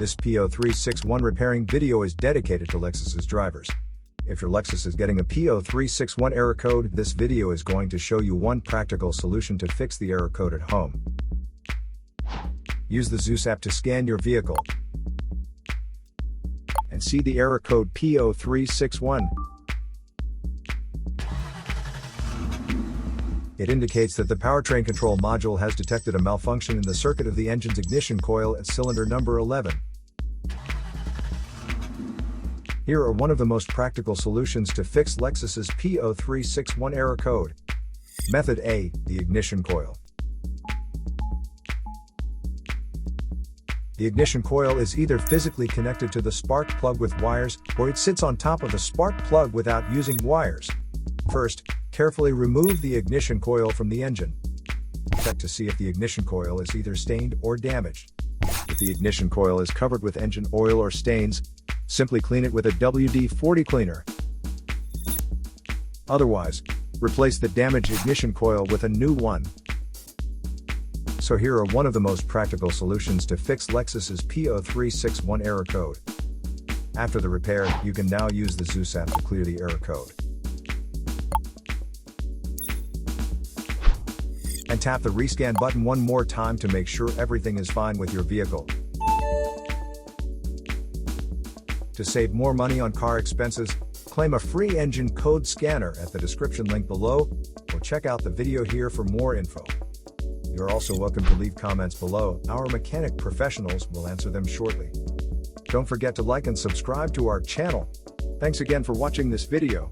This P0361 repairing video is dedicated to LEXUS's drivers. If your Lexus is getting a P0361 error code, this video is going to show you one practical solution to fix the error code at home. Use the LEXUS app to scan your vehicle and see the error code P0361. It indicates that the Powertrain Control Module has detected a malfunction in the circuit of the engine's ignition coil at cylinder number 11. Here are one of the most practical solutions to fix LEXUS's P0361 error code. Method A, the ignition coil. The ignition coil is either physically connected to the spark plug with wires, or it sits on top of the spark plug without using wires. First, carefully remove the ignition coil from the engine. Check to see if the ignition coil is either stained or damaged. If the ignition coil is covered with engine oil or stains, simply clean it with a WD-40 cleaner. Otherwise, replace the damaged ignition coil with a new one. So here are one of the most practical solutions to fix LEXUS's P0361 error code. After the repair, you can now use the LEXUS app to clear the error code. And tap the rescan button one more time to make sure everything is fine with your vehicle. To save more money on car expenses, claim a free engine code scanner at the description link below, or check out the video here for more info. You're also welcome to leave comments below. Our mechanic professionals will answer them shortly. Don't forget to like and subscribe to our channel. Thanks again for watching this video.